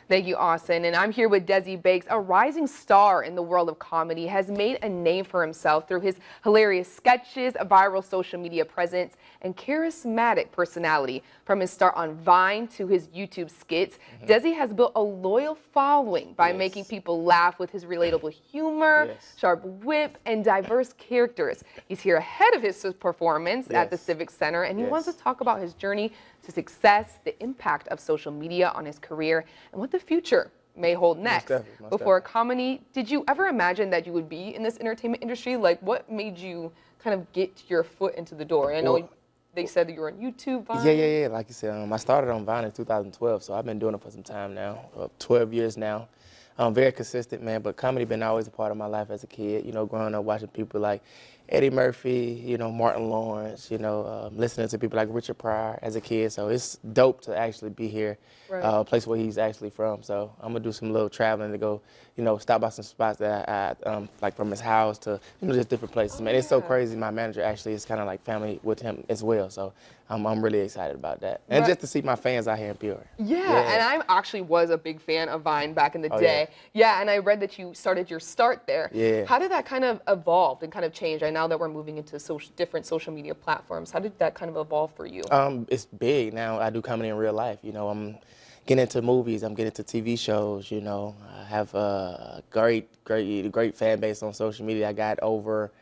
Thank you, Austin. And I'm here with Desi Bakes, a rising star in the world of comedy, has made a name for himself through his hilarious sketches, a viral social media presence, and charismatic personality. From his start on Vine to his YouTube skits, Desi has built a loyal following by making people laugh with his relatable humor, sharp wit, and diverse characters. He's here ahead of his performance at the Civic Center, and he wants to talk about his journey to success, the impact of social media on his career, and what the future may hold next. Before comedy, did you ever imagine that you would be in this entertainment industry? Like, what made you kind of get your foot into the door? I know they said that you were on YouTube, Vine. Yeah. Like you said, I started on Vine in 2012, so I've been doing it for some time now, 12 years now. Very consistent, man, but comedy been always a part of my life as a kid, you know, growing up watching people like Eddie Murphy, you know, Martin Lawrence, you know, listening to people like Richard Pryor as a kid. So it's dope to actually be here, a place where he's actually from. So I'm going to do some little traveling to go, you know, stop by some spots that I like from his house to, you know, just different places. Man, it's so crazy. My manager actually is kind of like family with him as well. So I'm really excited about that. And just to see my fans out here in Peoria. And I actually was a big fan of Vine back in the day. Yeah, and I read that you started your start there. How did that kind of evolve and kind of change? Now that we're moving into different social media platforms, how did that kind of evolve for you? It's big. Now I do comedy in real life. You know, I'm getting into movies. I'm getting into TV shows. You know, I have a great fan base on social media. I got over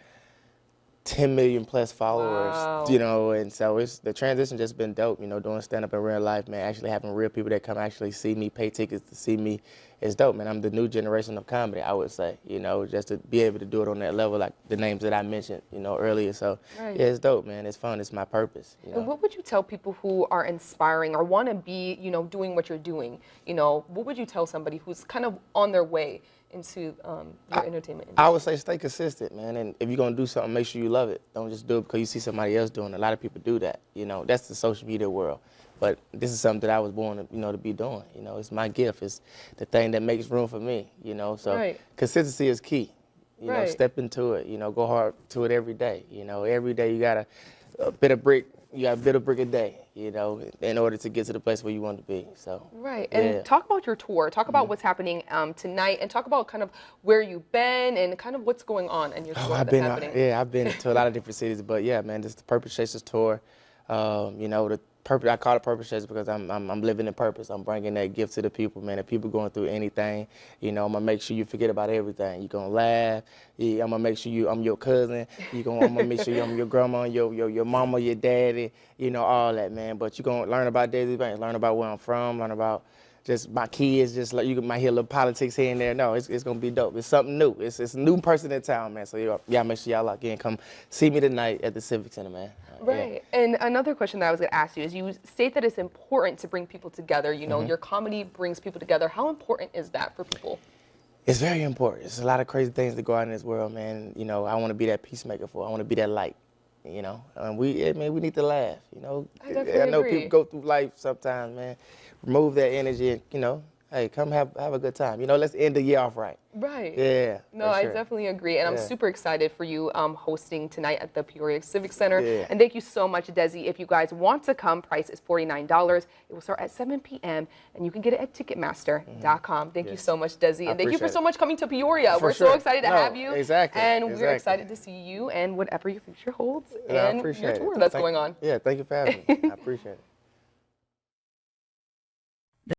10 million plus followers, you know, and so the transition just been dope, you know, doing stand-up in real life, man, actually having real people that come actually see me, pay tickets to see me is dope, man. I'm the new generation of comedy, I would say, you know, just to be able to do it on that level, like the names that I mentioned, you know, earlier. So, yeah, it's dope, man. It's fun. It's my purpose. You know? And what would you tell people who are inspiring or want to be, you know, doing what you're doing? You know, what would you tell somebody who's kind of on their way into your entertainment industry? I would say stay consistent, man, and if you're going to do something, make sure you love it. Don't just do it because you see somebody else doing it. A lot of people do that, you know. That's the social media world. But this is something that I was born to, you know, to be doing. You know, it's my gift. It's the thing that makes room for me, you know. So consistency is key. You know, step into it. You know, go hard to it every day. You know, every day you got a bit of brick. You got a bit of brick a day, you know, in order to get to the place where you want to be. So and talk about your tour. Talk about what's happening tonight, and talk about kind of where you've been and kind of what's going on in your tour that's happening. I've been to a lot of different cities, but yeah, man, this is the Purpose Chasers tour. You know, I call it Purpose Chasers because I'm living in purpose. I'm bringing that gift to the people, man. If people going through anything, you know, I'm gonna make sure you forget about everything. You're gonna laugh. I'm gonna make sure I'm your cousin. I'm gonna make sure I'm your grandma, your mama, your daddy. You know, all that, man. But you're gonna learn about Desi Bakes, learn about where I'm from, learn about just my kids, just like you might hear a little politics here and there. No, it's gonna be dope. It's something new. It's a new person in town, man. So y'all make sure y'all lock in. Come see me tonight at the Civic Center, man. And another question that I was gonna ask you is, you state that it's important to bring people together. You know, your comedy brings people together. How important is that for people? It's very important. There's a lot of crazy things that go on in this world, man. You know, I want to be that peacemaker I want to be that light. You know, and we need to laugh. You know, I know people go through life sometimes, man. Remove that energy and, you know, hey, come have a good time. You know, let's end the year off right. Yeah. No, I definitely agree. And I'm super excited for you hosting tonight at the Peoria Civic Center. And thank you so much, Desi. If you guys want to come, price is $49. It will start at 7 p.m. and you can get it at Ticketmaster.com. Thank you so much, Desi. And thank you for so much coming to Peoria. We're so excited to have you. And we're excited to see you and whatever your future holds and your tour that's going on. Yeah, thank you for having me. I appreciate it.